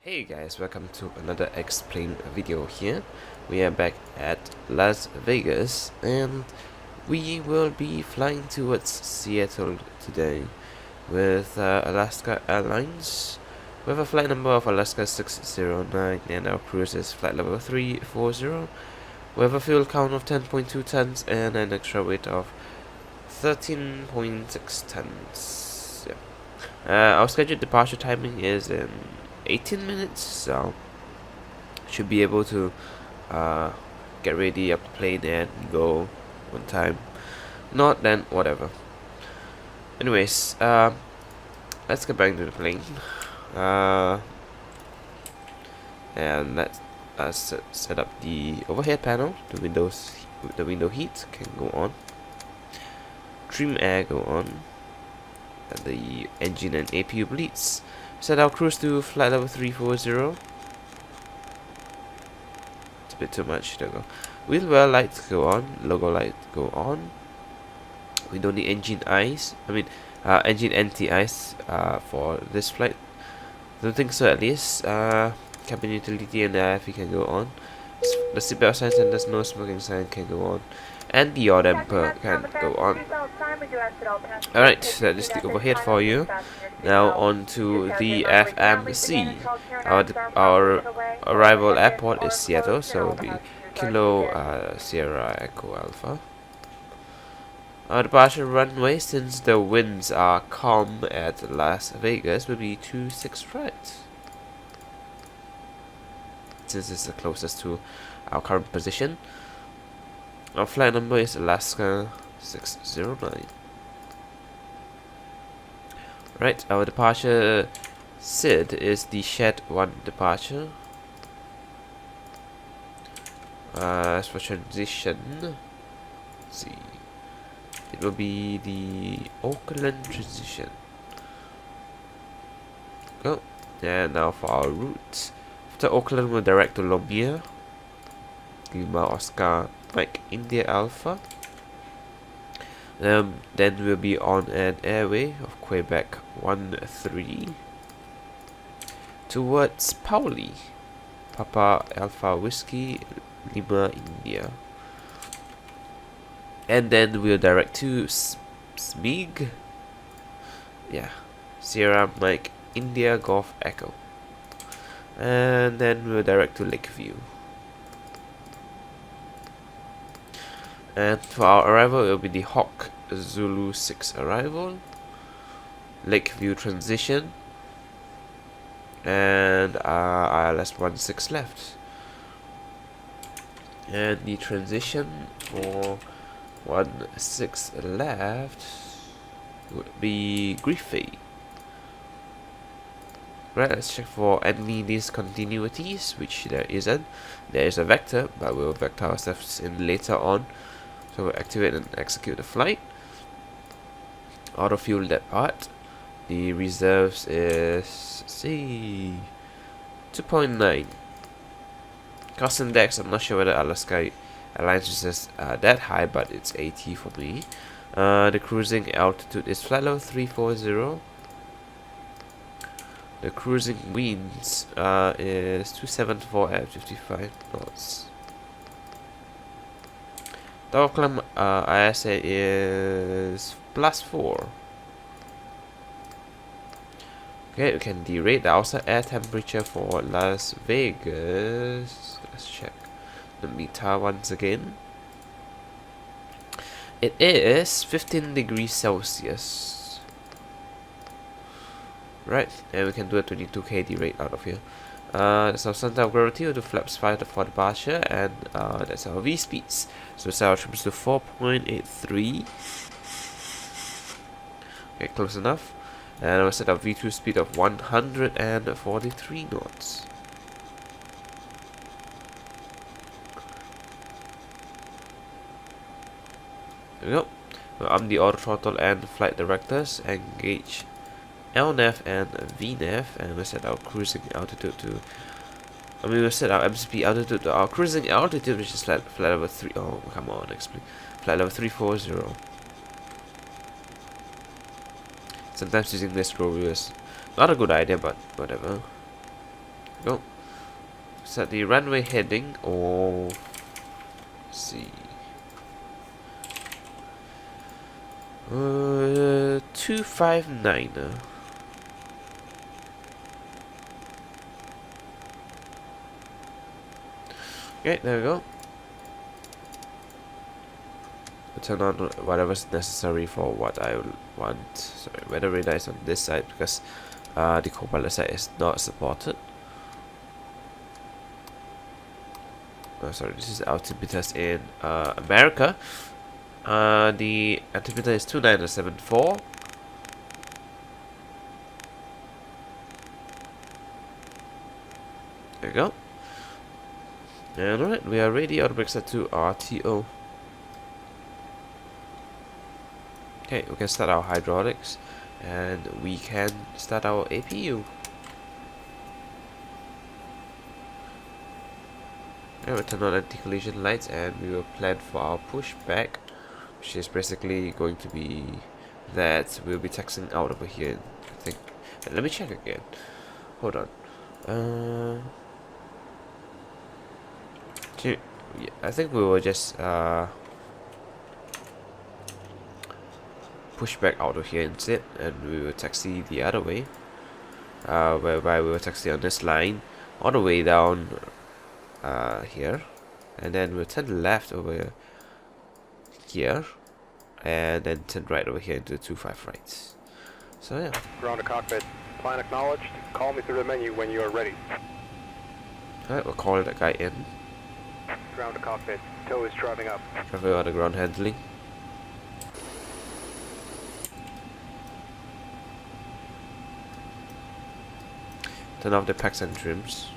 Hey guys, welcome to another Explain video here. We are back at Las Vegas and we will be flying towards Seattle today with Alaska Airlines. We have a flight number of ASA609 and our cruise is flight level 340. We have a fuel count of 10.2 tons and an extra weight of 13.6 tons. Yeah. Our scheduled departure timing is in 18 minutes, so should be able to get ready up the plane and go on time. Not then whatever. Anyways, let's get back to the plane. And let's set up the overhead panel. The window heat can go on. Trim air go on. And the engine and APU bleeds. Set our cruise to flight level 340. It's a bit too much. There we go. Wheel well lights go on. Logo light go on. We don't need engine eyes. Engine anti-ice for this flight. Don't think so at least. Cabin utility and IFE can go on. The seatbelt signs and the no smoking sign can go on. And the yaw damper can go on. Alright, that is the overhead for you. Now on to the FMC. Our arrival airport is Seattle, so it will be Kilo Sierra Echo Alpha. Our departure runway, since the winds are calm at Las Vegas, will be 26 right. Since it's the closest to our current position. Our flight number is ASA609. Right, our departure SID is the Shed 1 departure. As for transition, let's see, it will be the Oakland transition. Go. And now for our route. After Oakland, we'll direct to Lomia, Lima Oscar Mike India Alpha. Then we'll be on an airway of Quebec 13 towards Pauli, Papa Alpha Whiskey Lima India. And then we'll direct to Smig, Sierra Mike India Golf Echo. And then we'll direct to Lakeview. And for our arrival, it will be the Hawk Zulu 6 arrival, Lakeview transition, and ILS 16 left. And the transition for 16 left would be Griffey. Right, let's check for any discontinuities, which there isn't. There is a vector, but we'll vector ourselves in later on. So we'll activate and execute the flight. Auto fuel that part. The reserves is 2.9. Cost index, I'm not sure whether Alaska Airlines is that high, but it's 80 for me. The cruising altitude is flight level 340. The cruising winds is 274 at 55 knots. The Oakland ISA is +4. Okay, we can derate the outside air temperature for Las Vegas. Let's check the meter once again. It is 15 degrees Celsius. Right, and we can do a 22k derate out of here. That's our center of gravity with the flaps 5 for departure, and that's our V speeds. So set our trims to 4.83. Okay, close enough. And we'll set our V2 speed of 143 knots. There we go. We'll arm the auto throttle and flight directors. Engage LNAV and VNAV, and we'll set our cruising altitude to. We'll set our MCP altitude to our cruising altitude, which is flight level 3. Oh, come on, explain. Flight level 340. Sometimes using this roll is not a good idea, but whatever. Go. Set the runway heading, or let's see. 259. Okay, there we go. We'll turn on whatever's necessary for what I want. Sorry, weather radar is on this side because the co-pilot side is not supported. Oh, sorry, this is altimeters in America. The altimeter is 2974. There we go. And alright, we are ready. Auto brake set to RTO. Okay, we can start our hydraulics and we can start our APU. And we'll turn on anti-collision lights and we will plan for our pushback, which is basically going to be that we'll be taxiing out over here, I think. And let me check again. Hold on. Yeah, I think we will just push back out of here instead, and we will taxi the other way, whereby we will taxi on this line all the way down here, and then we'll turn left over here, and then turn right over here into 25 rights. So yeah. Ground to cockpit. Plan acknowledged. Call me through the menu when you are ready. Alright, we'll call that guy in. Ground to cockpit. Tow is driving up. Driving out the ground handling. Turn off the packs and trims.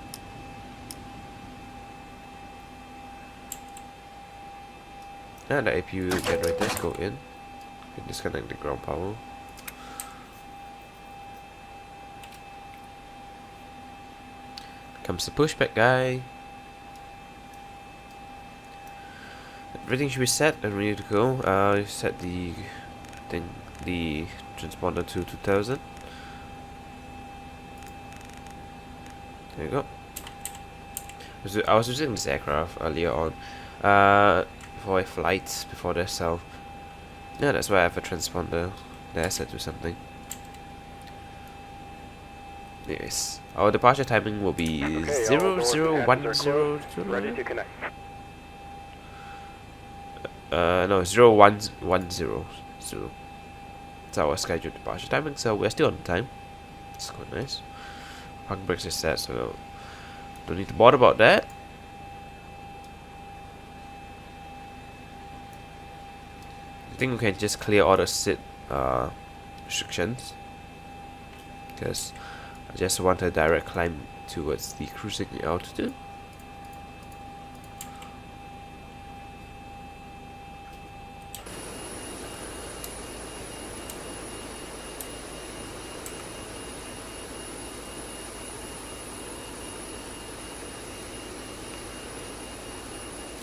And the APU generators go in. You can disconnect the ground power. Comes the pushback guy. Everything should be set and ready to go. Set the transponder to 2000. There you go. I was using this aircraft earlier on for a flight before this, so yeah, that's why I have a transponder there set to something. Anyways, our departure timing will be Okay, 0010. ready to connect. No, 0110. So it's our scheduled departure timing, so we're still on time. It's quite nice. Parking brakes is set, so don't need to bother about that. I think we can just clear all the seat restrictions, because I just want a direct climb towards the cruising altitude.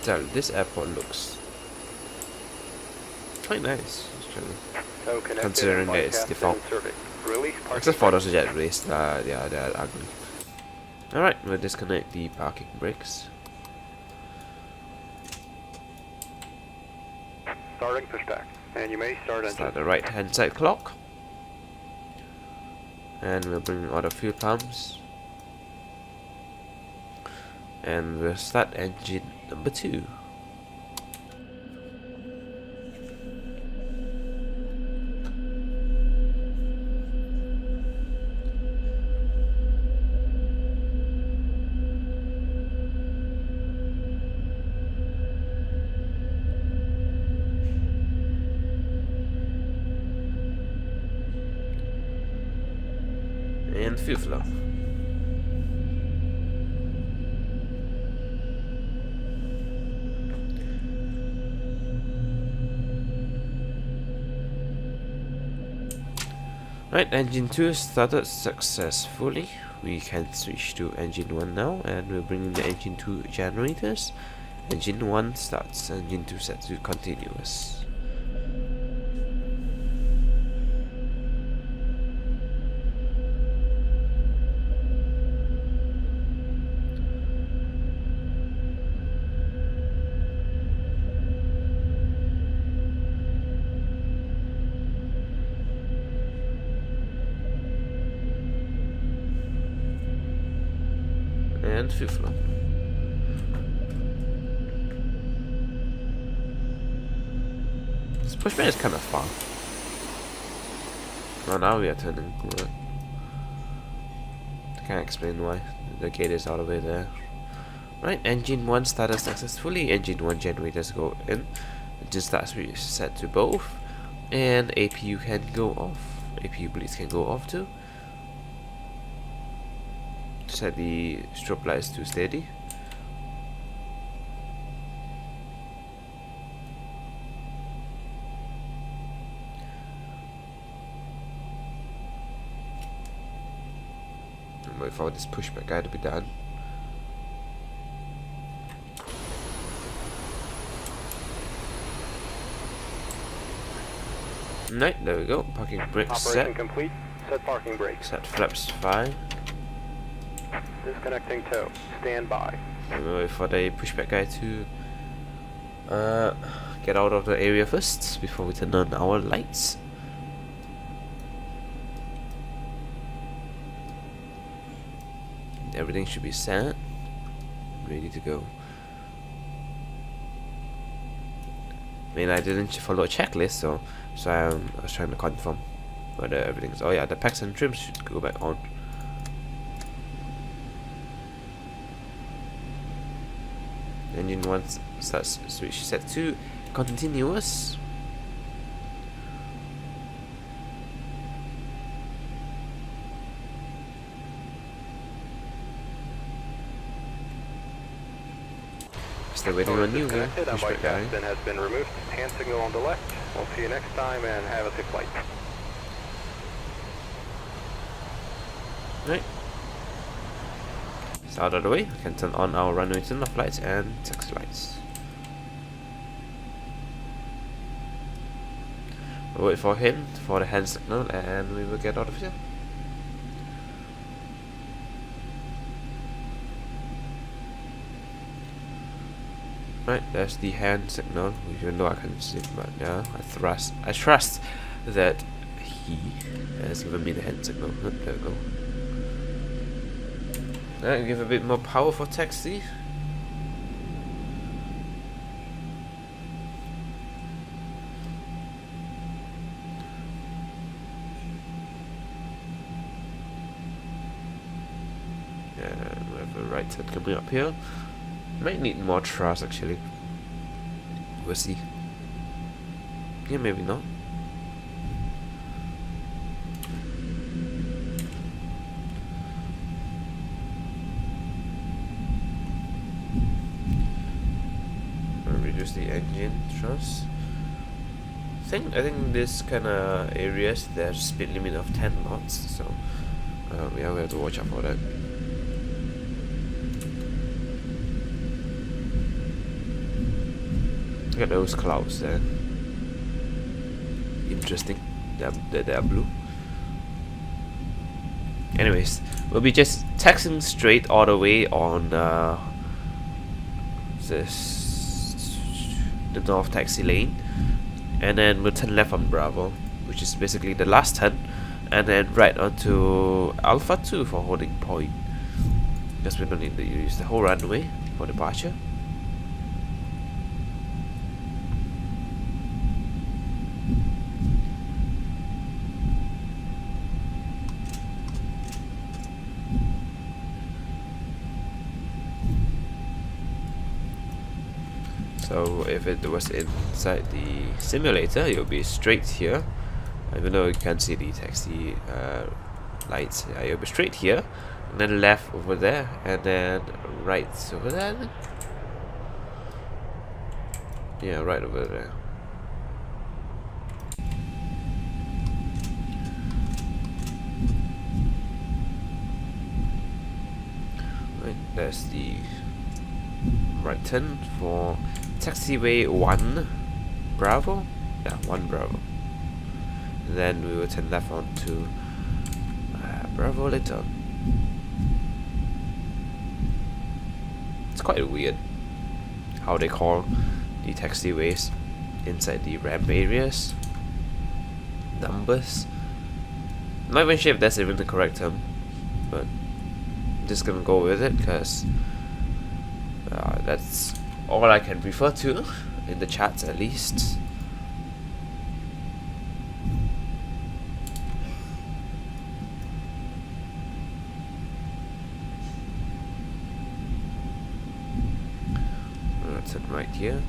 So this airport looks quite nice, actually, considering that it's default. Except for those jet race, yeah, they're ugly. Alright, we'll disconnect the parking brakes. Starting pushback, and you may start engine. Start the right hand side clock. And we'll bring out the fuel pumps. And we'll start engine number 2. And fuel flow. Right, engine 2 started successfully. We can switch to engine 1 now, and we'll bring in the engine 2 generators. Engine 1 starts, engine 2 set to continuous. And fifth floor. This pushback is kind of far. Oh, now we are turning. Right. I can't explain why. The gate is all the way there. Right, engine 1 started successfully. Engine 1 generators go in. Just that's reset to both. And APU can go off. APU bleeds can go off too. Set the strobe lights to steady. And wait for this pushback guy to be done. Right, there we go. Parking brakes set. Operation complete. Set parking brakes. Set flaps 5. Disconnecting tow. Stand by. And we'll wait for the pushback guy to get out of the area first before we turn on our lights. Everything should be set, ready to go. I mean, I didn't follow a checklist, so I was trying to confirm whether everything's. Oh yeah, the packs and trims should go back on. Engine 1 starts switch set to continuous. Still waiting on you, man. Pushback guy. Has been removed. Hand signal on the left. We'll see you next time and have a safe flight. Right. It's out of the way. We can turn on our runway turn off lights and taxi lights. We'll wait for him for the hand signal and we will get out of here. Right, there's the hand signal, even though I can't see it, but yeah, I trust that he has given me the hand signal. There we go. Right, give a bit more power for taxi. Yeah, we have a right turn coming up here. Might need more thrust actually. We'll see. Yeah, maybe not. Reduce the engine thrust. I think this kind of areas there's speed limit of 10 knots, so yeah, we have to watch out for that. Look at those clouds there. Interesting. They are blue. Anyways, we'll be just taxiing straight all the way on the north taxi lane, and then we'll turn left on Bravo, which is basically the last turn, and then right onto Alpha 2 for holding point, because we don't need to use the whole runway for departure. So if it was inside the simulator, it'll be straight here. Even though you can't see the taxi lights, it'll be straight here, and then left over there, and then right over there. Yeah, right over there. Right, there's the right turn for taxiway 1 Bravo. Yeah, 1 Bravo. And then we will turn left onto Bravo later on. It's quite weird how they call the taxiways inside the ramp areas numbers. I'm not even sure if that's even the correct term, but just gonna go with it because that's all I can refer to in the chats, at least. That's it right here.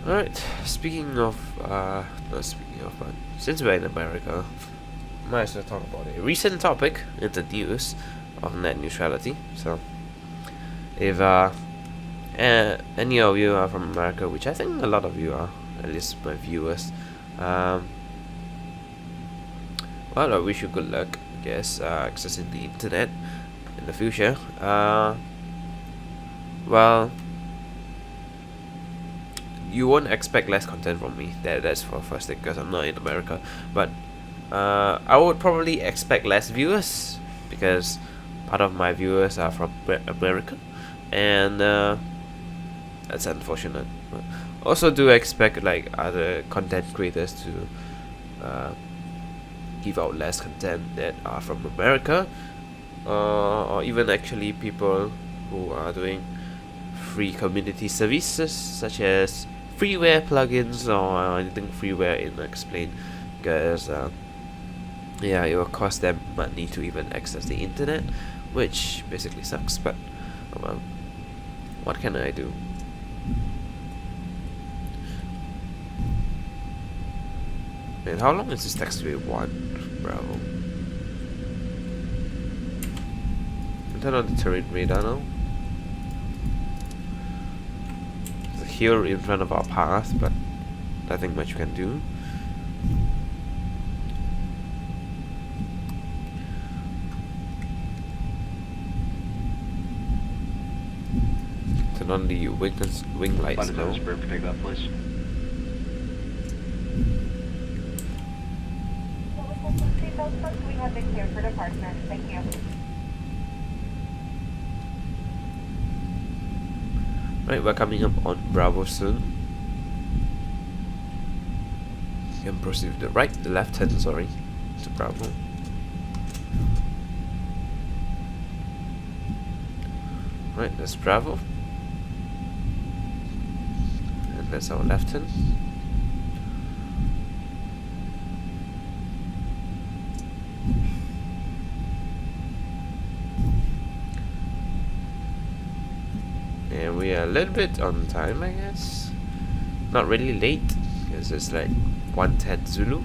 Alright, speaking of, not speaking of, but since we're in America, might as well talk about a recent topic in the news of net neutrality. So, if any of you are from America, which I think a lot of you are, at least my viewers, well, I wish you good luck, I guess, accessing the internet in the future. Well, you won't expect less content from me. That's for first thing, because I'm not in America. But I would probably expect less viewers, because part of my viewers are from America, and that's unfortunate. But also do expect like other content creators to give out less content that are from America, or even actually people who are doing free community services such as freeware plugins or anything freeware in Explain, because yeah, it will cost them money to even access the internet, which basically sucks. But well, what can I do? And how long is this taxiway 1? Bravo. Turn on the terrain radar now. Here in front of our path, but nothing much you can do. Turn on the wing lights now. For takeoff, please. We have been cleared for departure. Thank you. Right, we're coming up on Bravo soon. You can proceed with the left hand, sorry, to Bravo. Right, that's Bravo. And that's our left hand. And we are a little bit on time, I guess. Not really late, because it's like 1:10 Zulu.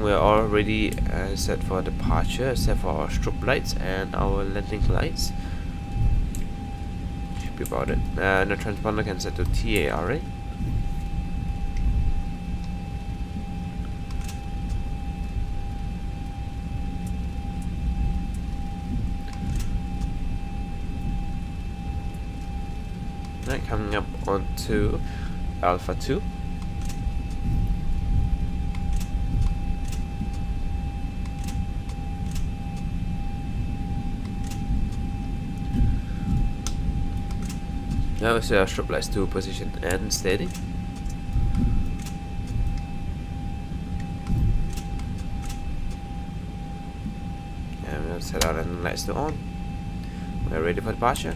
We're already set for departure, except for our strobe lights and our landing lights. Should be about it. The transponder can set to TARA. Right, coming up onto Alpha 2. Now we see our strobe lights to position and steady. And we'll set our landing lights to on. We're ready for departure.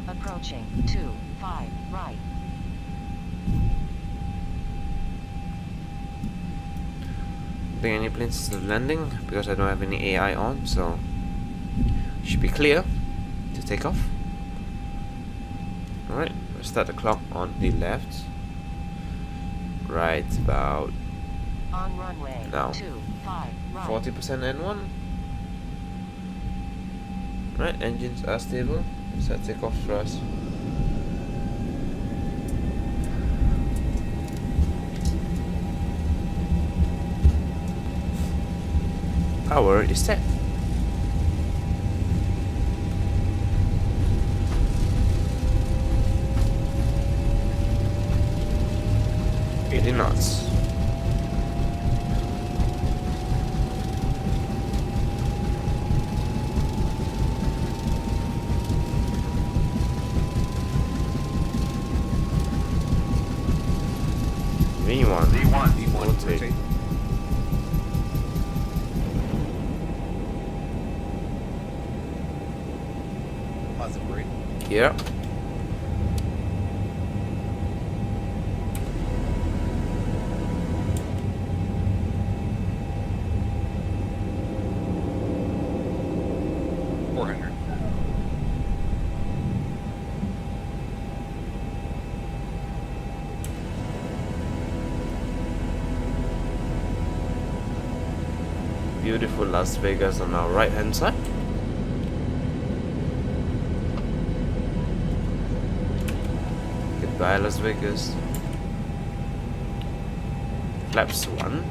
Approaching 25 right. Think any planes still landing because I don't have any AI on, so should be clear to take off. Alright, we'll start the clock on the left. Right about On runway now. 25 right. 40% N1. Right, engines are stable. Set takeoff thrust. Power is set. Rotate. Positive brake. Yeah. Beautiful Las Vegas on our right hand side. Goodbye Las Vegas. Flaps 1.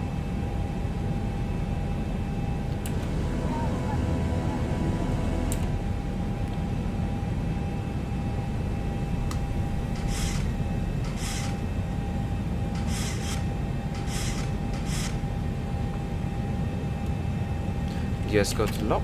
Gears go to lock.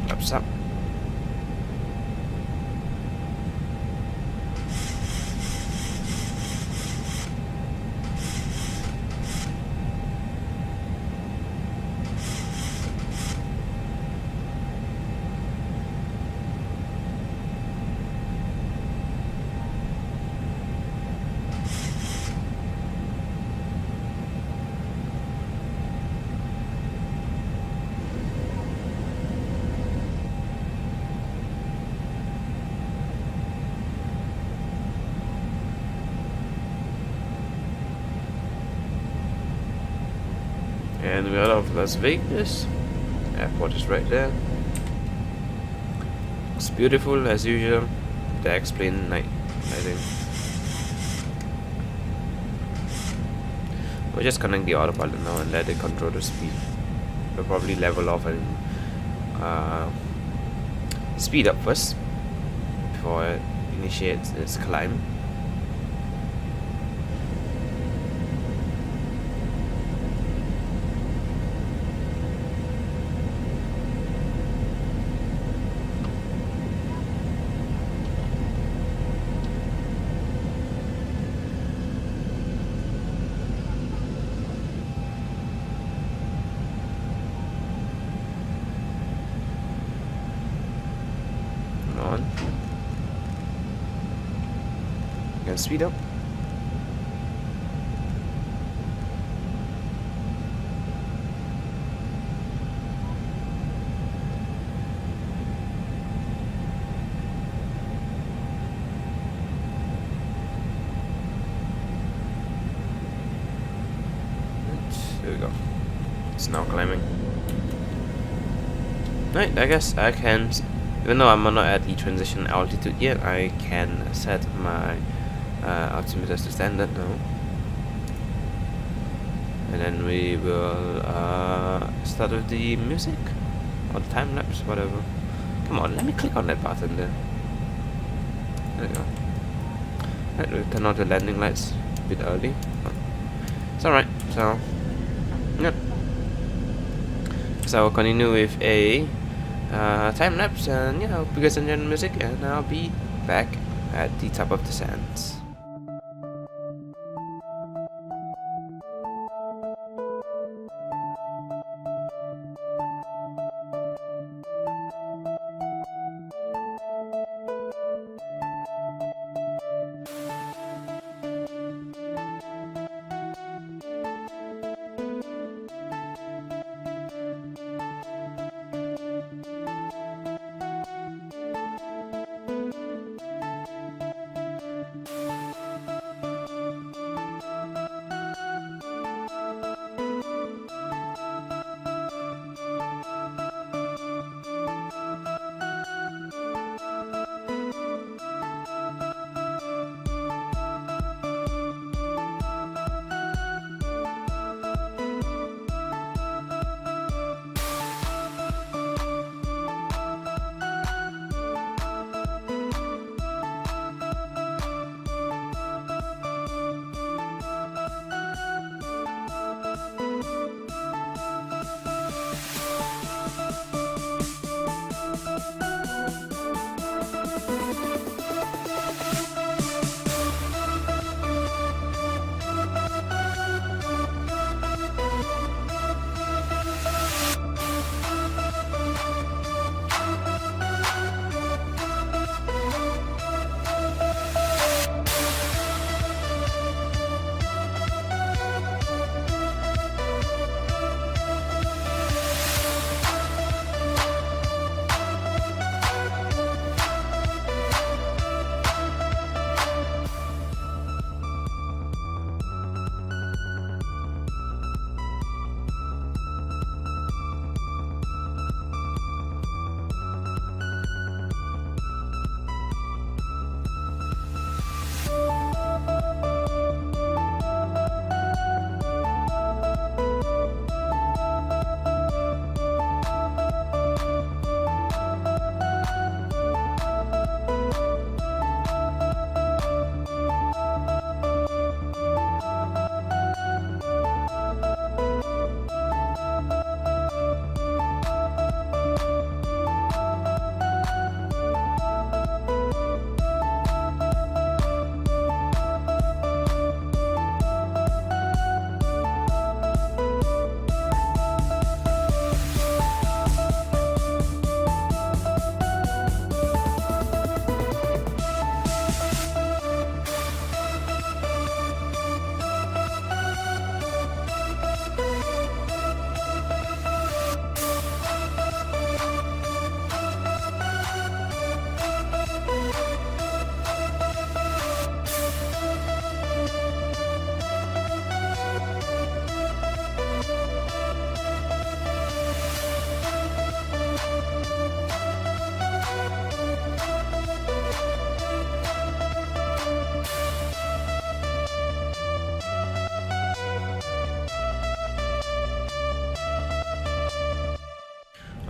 Flaps up. And we're out of Las Vegas. Airport is right there. It's beautiful as usual. The X-plane night lighting. We're just connect the autopilot now and let it control the speed. We'll probably level off and speed up first before it initiates its climb. On. Can speed up. There we go. It's now climbing. Right, I guess I can. Even though I'm not at the transition altitude yet, I can set my altimeters to standard now. And then we will start with the music or the time lapse, whatever. Come on, let me click on that button there. There we go. Right, we'll turn on the landing lights a bit early. It's alright, so yep. So I'll continue with a time lapse, and yeah, hope you guys enjoy the music, and I'll be back at the top of the sands.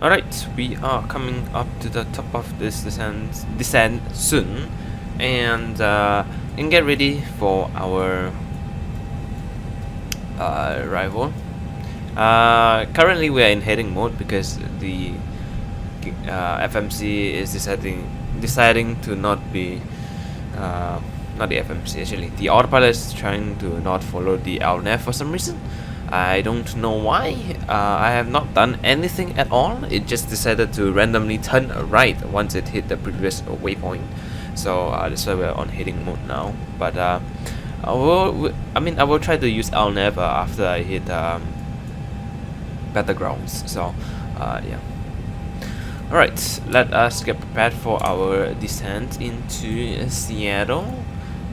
Alright, we are coming up to the top of this descent soon, and get ready for our arrival. Currently we are in heading mode because the FMC is deciding to not be not the FMC actually. The autopilot is trying to not follow the LNAV for some reason. I don't know why. I have not done anything at all. It just decided to randomly turn right once it hit the previous waypoint. So that's why we're on heading mode now. But I will try to use LNAV after I hit battlegrounds. So yeah. Alright, let us get prepared for our descent into Seattle.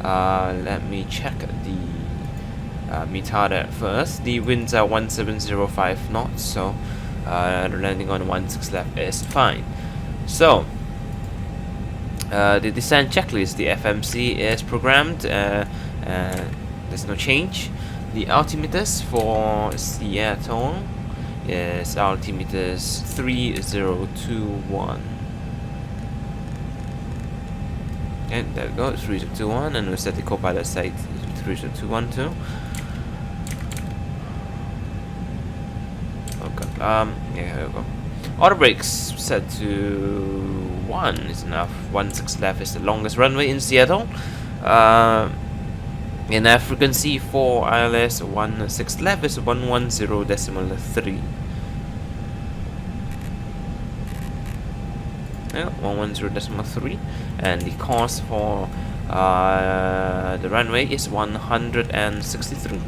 Let me check the METAR first. The winds are 1705 knots, so landing on 16 left is fine. So the descent checklist, the FMC is programmed. There's no change. The altimeters for Seattle is altimeters 3021. And there we go, 3021, and we'll set the co-pilot site 3021 too. Yeah, here we go. Auto brakes set to 1 is enough. 16 left is the longest runway in Seattle. In frequency for ILS 16 left is 110.3. Yeah, 110.3, and the cost for the runway is 163.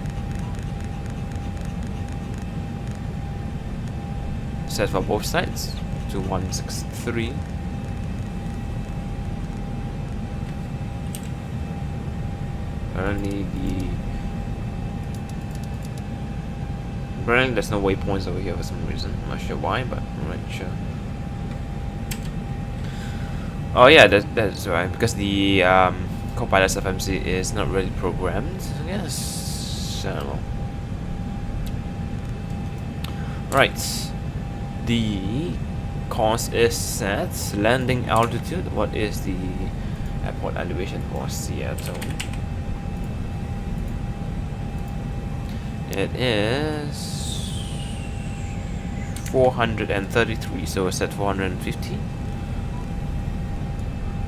Set for both sides to 163. Apparently there's no waypoints over here for some reason. I'm not sure why, but alright, sure. Oh yeah, that's right, because the co-pilot's FMC is not really programmed, I guess. I don't know. Right. The course is set. Landing altitude. What is the airport elevation for Seattle? It is 433, so it's at 450.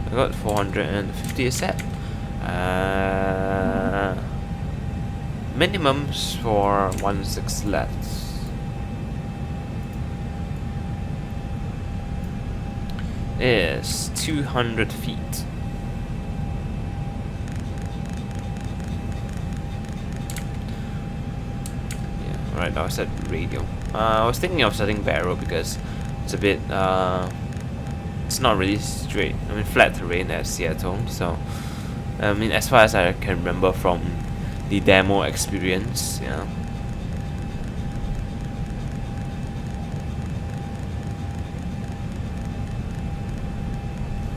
I got 450 is set. Minimums for 16 left is 200 feet. Yeah, right, I set radio. I was thinking of setting barrel because it's a bit it's not really straight. I mean, flat terrain at Seattle. So I mean, as far as I can remember from the demo experience, yeah.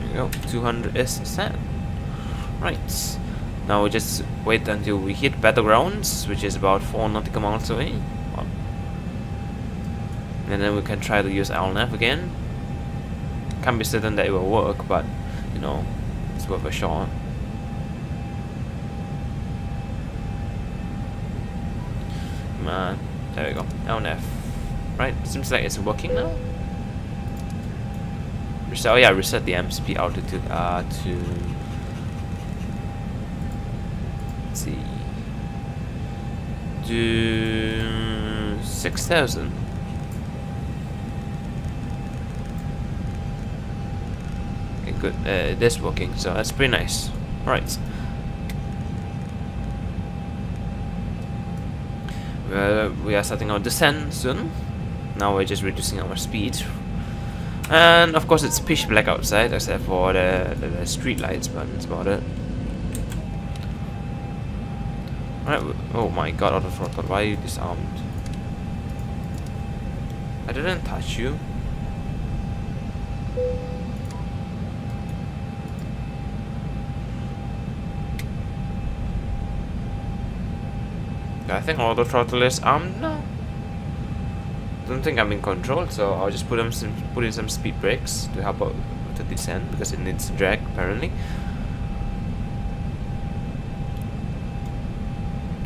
There we go. 200 is set. Right. Now we just wait until we hit battlegrounds, which is about 4 nautical miles away. And then we can try to use LNAV again. Can't be certain that it will work, but you know, it's worth a shot. Come on, there we go. LNAV. Right, seems like it's working now. Reset. Oh yeah, reset the MCP altitude to. Let's see. To 6,000. Good, it is working, so that's pretty nice. Right. We are starting our descent soon. Now we're just reducing our speed. And of course it's pitch black outside, except for the street lights, but that's about it. Alright, oh my god, auto throttle, why are you disarmed? I didn't touch you. I think auto throttle is armed now. don't think I'm in control, so I'll just put in some speed brakes to help out with the descent because it needs drag apparently.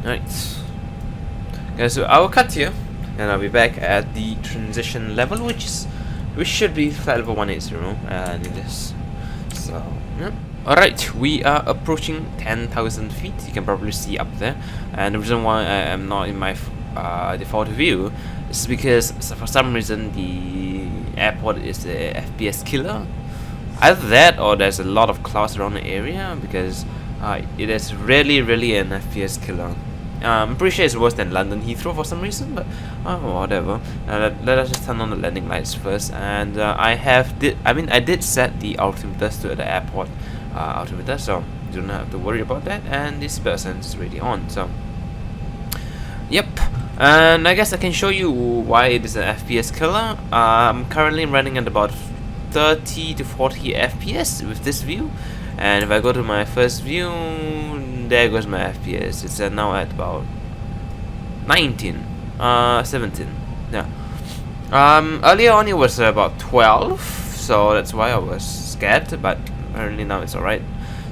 Right, guys, so I will cut here, and I'll be back at the transition level, which should be flight level 180, and in this. So yeah. Alright, we are approaching 10,000 feet. You can probably see up there, and the reason why I am not in my default view is because for some reason the airport is a FPS killer. Either that or there's a lot of clouds around the area, because it is really an FPS killer. I'm pretty sure it's worse than London Heathrow for some reason, but whatever. Let us just turn on the landing lights first, and I did set the altimeters to the airport altimeter, so you don't have to worry about that, and this person is already on. So yep, and I guess I can show you why it is an FPS killer. I'm currently running at about 30 to 40 FPS with this view, and if I go to my first view, there goes my FPS. It's now at about 19, 17. Yeah. Earlier on it was about 12, so that's why I was scared. But apparently now it's alright.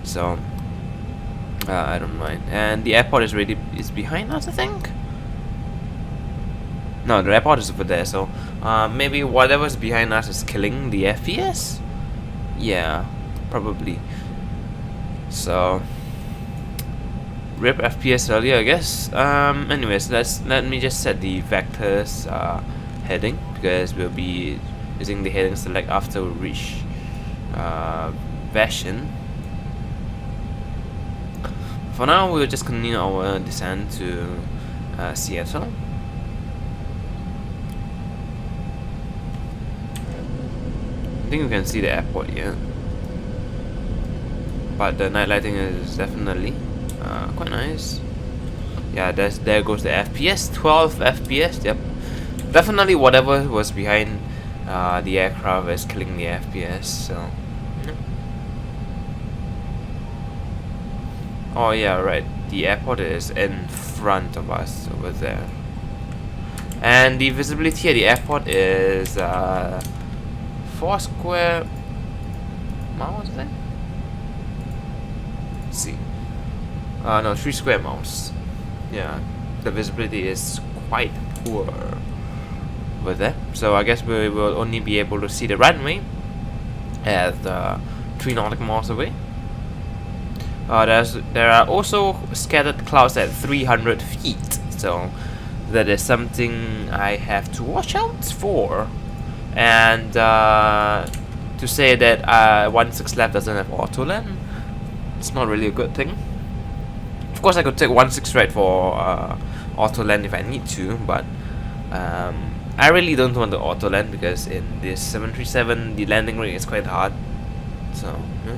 So I don't mind. And the airport is behind us, I think. No, the airport is over there. So maybe whatever's behind us is killing the FPS. Yeah, probably. So rip FPS earlier, I guess. Anyways, let me just set the vectors heading, because we'll be using the heading select after we reach Vashon. For now, we'll just continue our descent to Seattle. I think you can see the airport here, but the night lighting is definitely quite nice. Yeah, there goes the FPS, 12 FPS. Yep, definitely whatever was behind the aircraft is killing the FPS. So yeah. Oh yeah, right, the airport is in front of us over there, and the visibility at the airport is 4 square miles, I think. Let's see. No, 3 square miles. Yeah, the visibility is quite poor over there. So I guess we will only be able to see the runway at 3 nautical miles away. There are also scattered clouds at 300 feet. So that is something I have to watch out for. And to say that 16 left doesn't have auto land, it's not really a good thing. Of course, I could take 16 right for auto land if I need to, but I really don't want the auto land, because in this 737 the landing rig is quite hard. So yeah.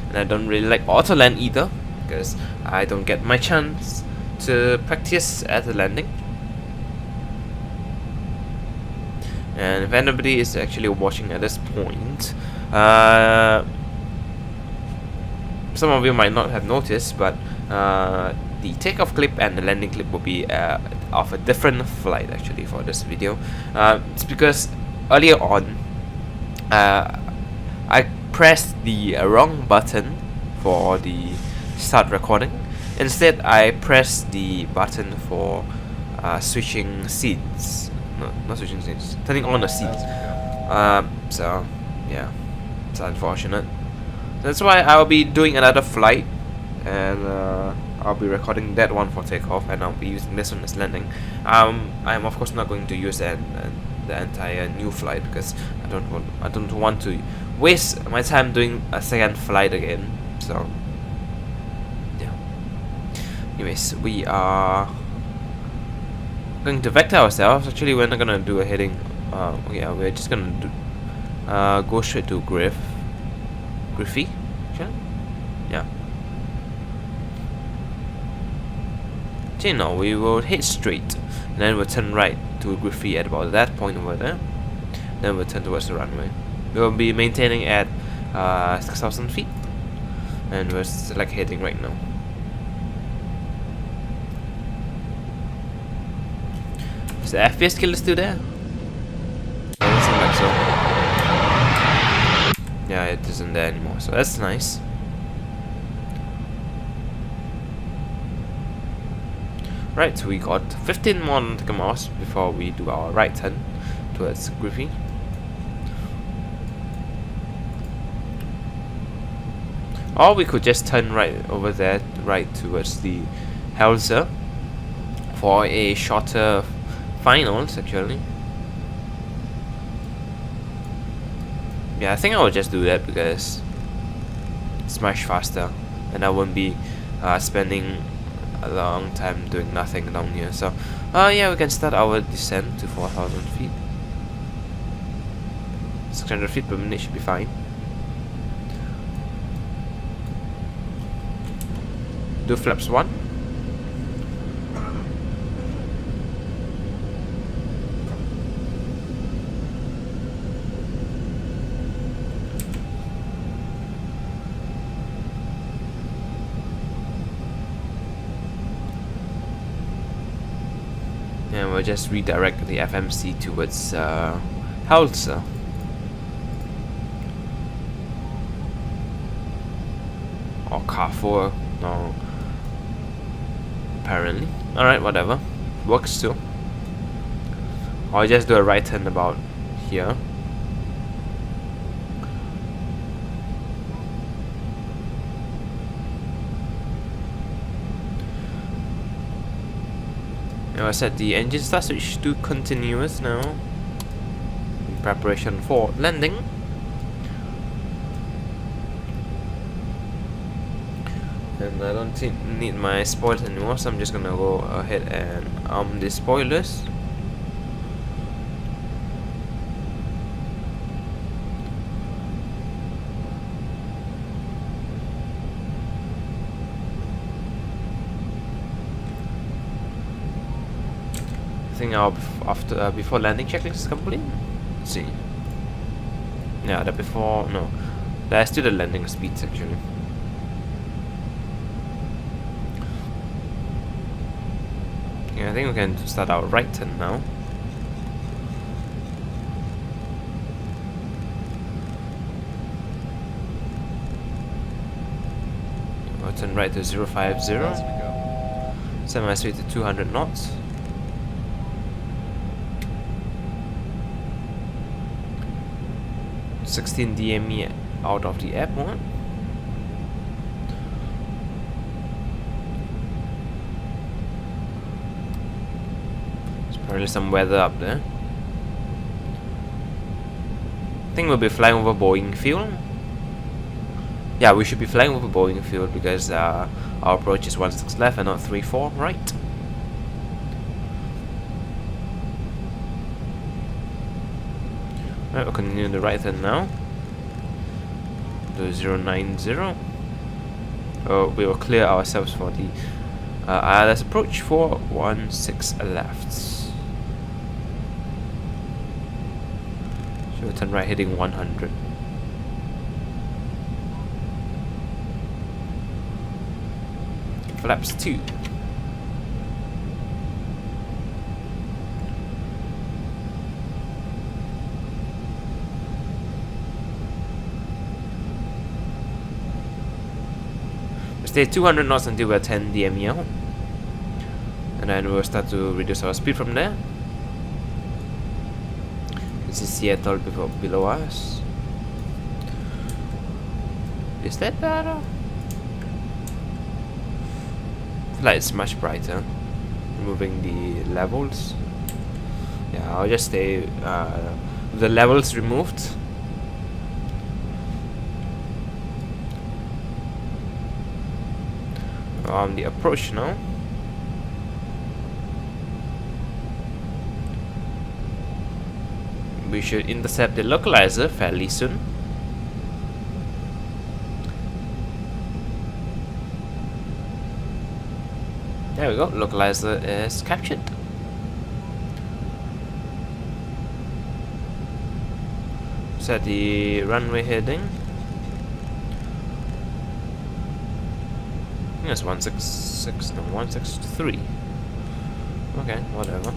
And I don't really like auto land either, because I don't get my chance to practice at the landing. And if anybody is actually watching at this point, some of you might not have noticed, but the takeoff clip and the landing clip will be of a different flight actually for this video. It's because earlier on I pressed the wrong button for the start recording. Instead, I pressed the button for switching seats. No, not switching seats. Turning on the seats. So yeah, it's unfortunate. That's why I'll be doing another flight, and I'll be recording that one for takeoff, and I'll be using this one as landing. I'm of course not going to use the entire new flight, because I don't want to waste my time doing a second flight again. So yeah. Anyways, we are going to vector ourselves. Actually, we're not gonna do a heading. Yeah, we're just gonna do, go straight to Griffey. Sure. Yeah. Okay, now we will head straight, and then we'll turn right to Griffey at about that point over there. Then we'll turn towards the runway. We will be maintaining at 6,000 feet, and we're select heading right now. Is the FPS killer still there? Doesn't seem like so. Yeah, it isn't there anymore, so that's nice. Right, so we got 15 more nautical miles before we do our right turn towards Griffey. Or we could just turn right over there, right towards the Helzer for a shorter finals, actually. Yeah, I think I will just do that because it's much faster, and I won't be spending a long time doing nothing down here. So, yeah, we can start our descent to 4,000 feet. 600 feet per minute should be fine. Do flaps 1. And we'll just redirect the FMC towards Helzer. Or Carrefour, no. Apparently. Alright, whatever. Works too. I'll just do a right turn about here. Now I set the engine start switch to continuous now. In preparation for landing. And I don't need my spoilers anymore, so I'm just gonna go ahead and arm the spoilers. I think I'll after before landing checklist is complete. Let's see. Yeah, that before no, that's still the landing speeds actually. Yeah, I think we can start our right turn now. We'll turn right to 050. As we go. Set my speed to 200 knots. $16 DME out of the airport. Probably some weather up there. I think we'll be flying over Boeing field. Yeah, we should be flying over Boeing field because our approach is 16 left and not 34 right. Right, we'll continue the right turn now. Do 090. Oh, we will clear ourselves for the ILS approach for 16 left. So turn right heading 100. Flaps 2. We stay 200 knots until we're 10 DME out. And then we'll start to reduce our speed from there. This is Seattle below us. Is that better? I feel like it's much brighter. Removing the levels. Yeah, I'll just stay with the levels removed. On the approach now. We should intercept the localizer fairly soon. There we go, localizer is captured. Set the runway heading. I think it's 166, no, 163. Okay, whatever.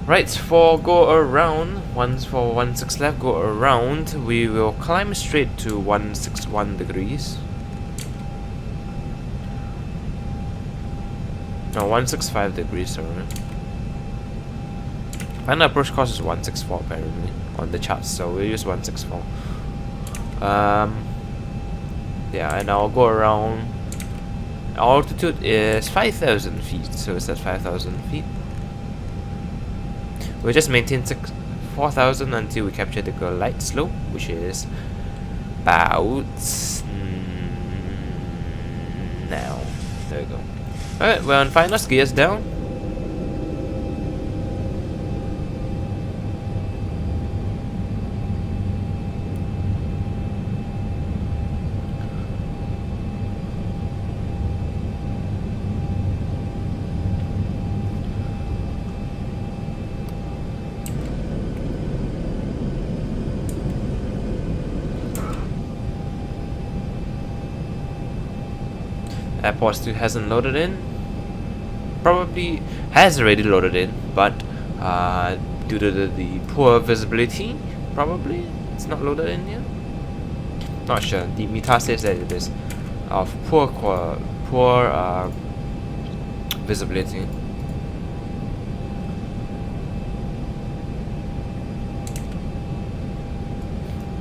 Right, for go around, once for 16 left, go around, we will climb straight to 161 degrees. No, 165 degrees, sorry. Final approach course is 164 apparently on the charts, so we'll use 164. Yeah, and I'll go around. Our altitude is 5,000 feet, so it's at 5,000 feet. We'll just maintain 4,000 until we capture the light slope, which is about now. There we go. Alright, we're on finals, gears down. Airport still hasn't loaded in. Probably has already loaded in, but due to the poor visibility, probably it's not loaded in yet. Not sure. The META says that it is of poor visibility.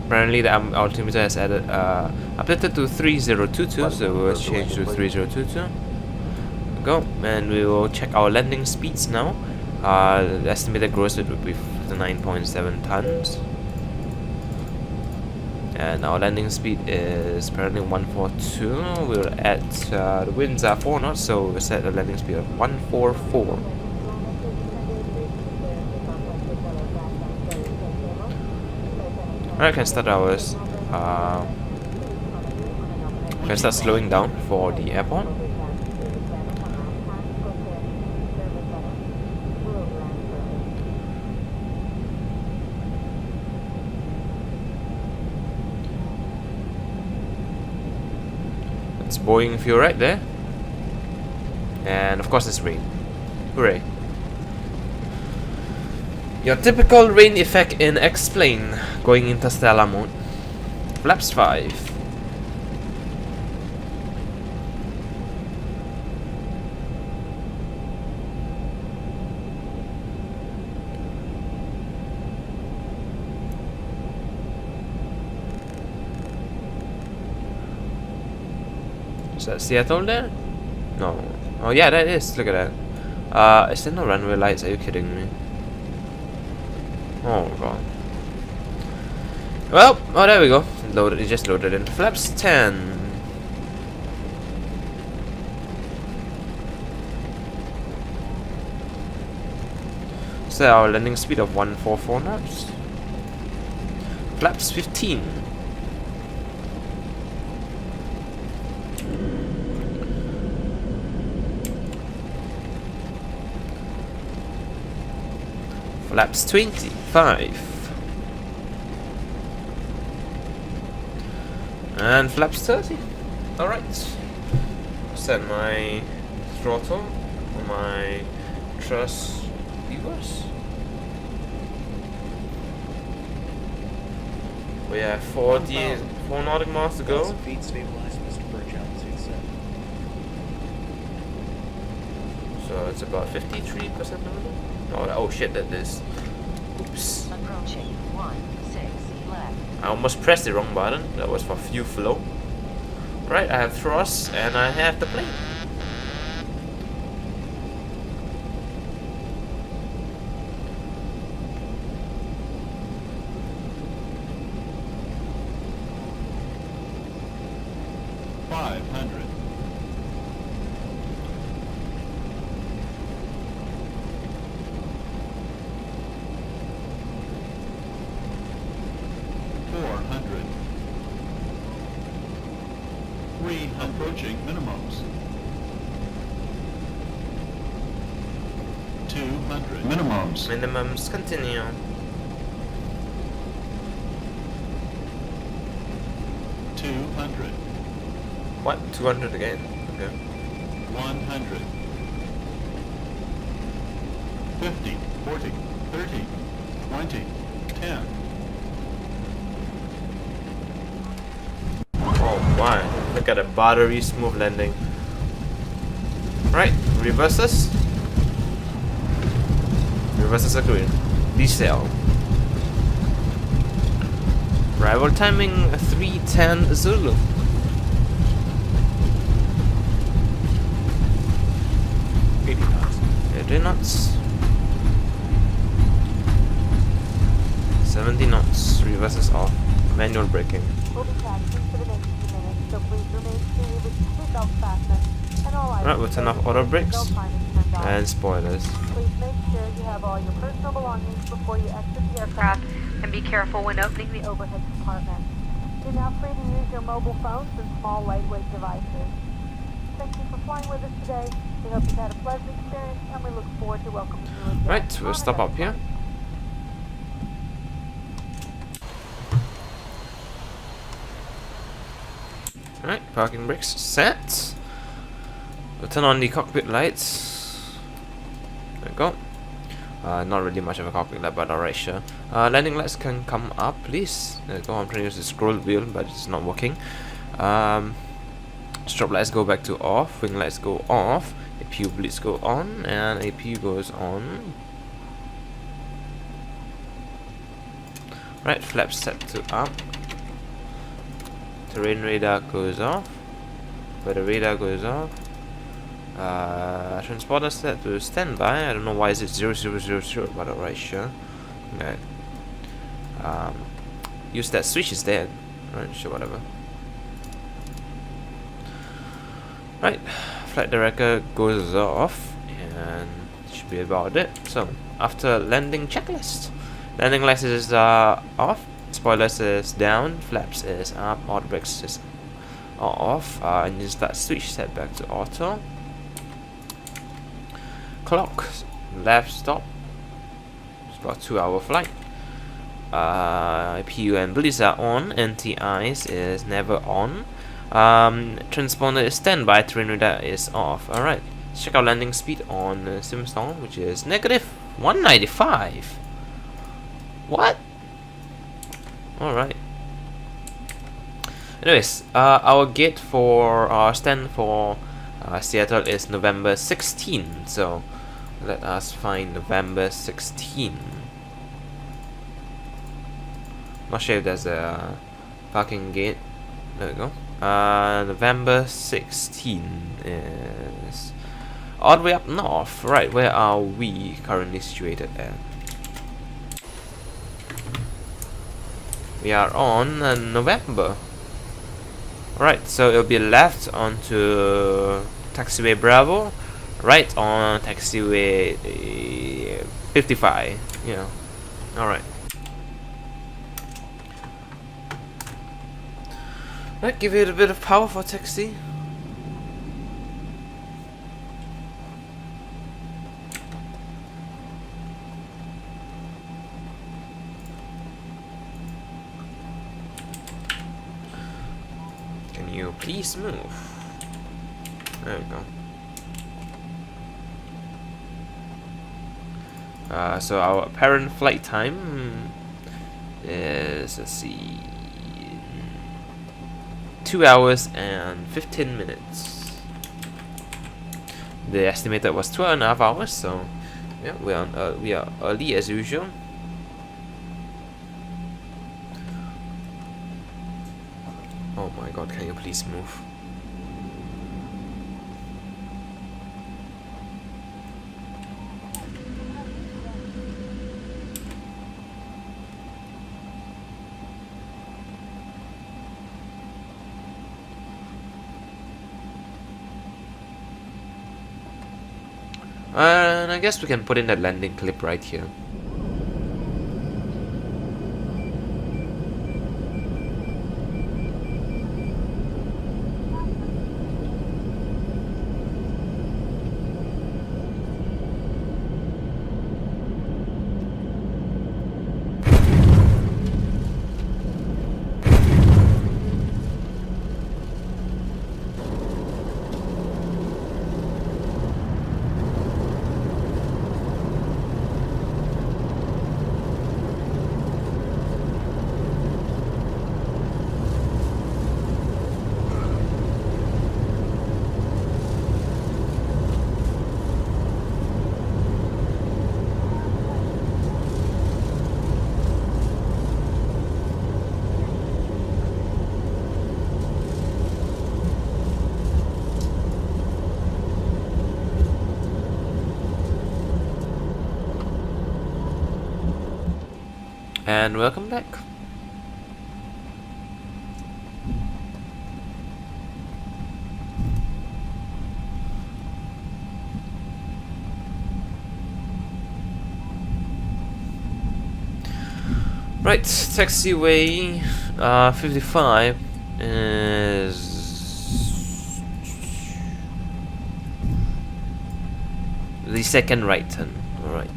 Apparently the altimeter has added updated to 3022, so we'll change to 3022. Go, and we will check our landing speeds now. The estimated gross weight would be 59.7 tons, and our landing speed is apparently 142. We'll add the winds are 4 knots, so we'll set a landing speed of 144. Alright, can start ours. Can start slowing down for the airport. It's Boeing fuel right there. And of course it's rain. Hooray. Your typical rain effect in X-plane going interstellar mode. Flaps 5. Is that Seattle there? No. Oh yeah, that is. Look at that. Is there no runway lights? Are you kidding me? Oh god. Well, oh there we go. Loaded. It just loaded in. Flaps 10. So our landing speed of 144 knots. Flaps 15. Flaps 25. And flaps 30. Alright. Set my throttle on my thrust levers. We have 4 nautical miles to go. Feet stabilized, Mr. Birch, altitude set. So it's about 53%. Oh shit, that is. Oops. Approaching 16 left. I almost pressed the wrong button. That was for fuel flow. Right, I have thrust and I have the plane. Approaching minimums. 200. Minimums. Minimums continue. 200. What? 200 again? Okay. 100. 50. 40. 30, 20, 10. Oh my, look at the buttery smooth landing. Right, reverses. Reverses are green. Decel. Arrival timing 3:10 Zulu. 80 knots. 80 knots. 70 knots. Reverses off. Manual braking. We'll be taxiing for the next few minutes, so please remain seated with your seatbelt fastened and all items. Right, we'll turn off auto brakes and spoilers. Please make sure you have all your personal belongings before you exit the aircraft, and be careful when opening the overhead compartment. You're now free to use your mobile phones and small lightweight devices. Thank you for flying with us today. We hope you've had a pleasant experience, and we look forward to welcoming you again. Right, we'll stop up here. Right, parking brakes set. We'll turn on the cockpit lights. There we go. Not really much of a cockpit light, but alright, sure. Landing lights can come up, please. There we go. I'm trying to use the scroll wheel, but it's not working. Strobe lights go back to off. Wing lights go off. APU bleeds go on, and APU goes on. Right, flaps set to up. Terrain radar goes off. Weather radar goes off. Transponder set to standby. I don't know why is it 0000, but alright, sure. Okay. Use that switch instead. Right, sure, whatever. Right, flight director goes off, and should be about it. So, after landing checklist, landing lights is off, spoilers is down, flaps is up, auto brakes is off, and use that switch set back to auto. Clock left stop. It's about 2-hour flight. PU and bleeds are on. NTIs is never on. Transponder is standby. Terrain radar is off. Alright. Check out landing speed on SimStone, which is negative 195. What? Alright. Anyways, our gate for our stand for Seattle is November 16. So let us find November 16. Not sure if there's a parking gate. There we go. November 16 is all the way up north. Right, where are we currently situated at? We are on November. Right, so it'll be left onto taxiway Bravo, right on taxiway 55. Yeah. Alright. Right, give it a bit of power for taxi. Can you please move? There we go. So our apparent flight time is, let's see, 2 hours and 15 minutes. The estimated was 2.5 hours, so yeah, we are early as usual. Oh my god, can you please move? And I guess we can put in the landing clip right here. And welcome back. Right, taxiway 55 is the second right turn. Alright.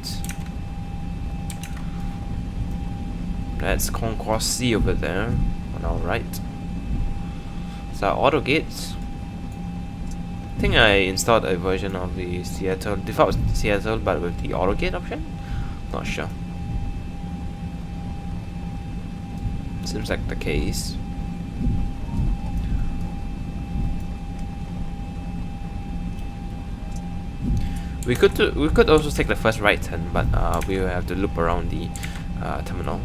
That's Concourse C over there on our right. It's our auto gates. I think I installed a version of the Seattle, default Seattle, but with the auto gate option. Not sure. Seems like the case. We could also take the first right turn, but we will have to loop around the terminal.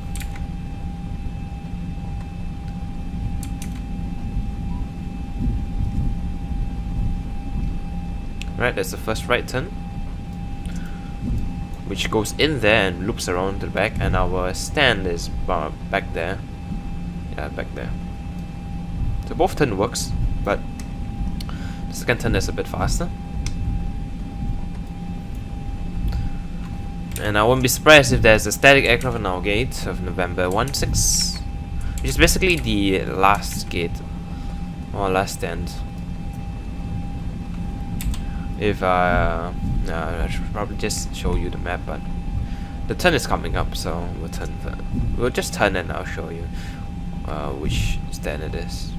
Right, that's the first right turn, which goes in there and loops around to the back, and our stand is back there. Yeah, back there. So both turn works, but the second turn is a bit faster. And I won't be surprised if there's a static aircraft on our gate of November 16, which is basically the last gate or last stand. If I should probably just show you the map, but the turn is coming up, so we'll just turn and I'll show you which stand it is.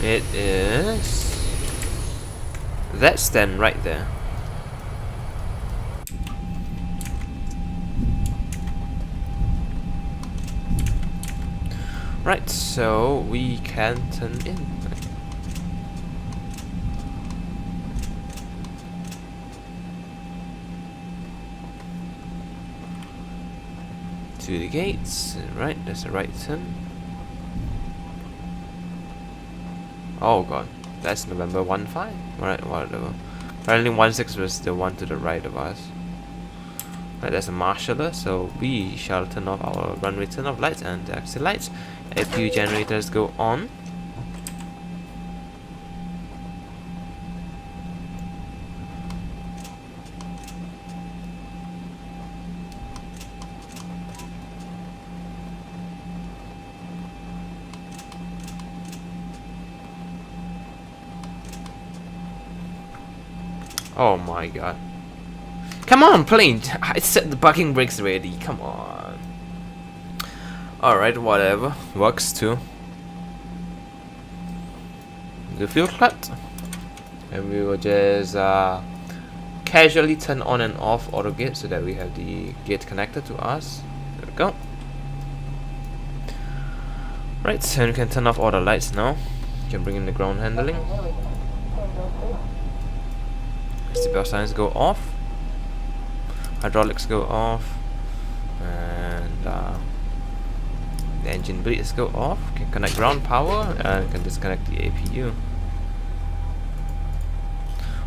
It is that stand right there. Right, so we can turn in. To the gates, right, there's a right turn. Oh god, that's November 15. Right, whatever. Apparently 16 was the one to the right of us. Right, there's a marshaller, so we shall turn off our runway turn off lights and the exit lights. APU generators go on. Oh my god. Come on, plane! I set the parking brakes ready, come on. Alright, whatever. Works too. The fuel cut. And we will just casually turn on and off auto gate so that we have the gate connected to us. There we go. Right, and we can turn off all the lights now. You can bring in the ground handling. Seatbelt signs go off, hydraulics go off, and the engine bleeds go off. Can connect ground power and can disconnect the APU.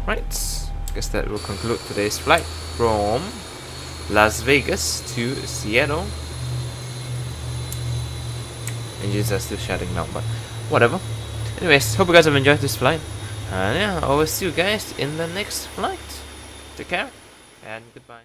Right, guess that will conclude today's flight from Las Vegas to Seattle. Engines are still shutting down, but whatever. Anyways, hope you guys have enjoyed this flight. And yeah, I will see you guys in the next flight. Take care and goodbye.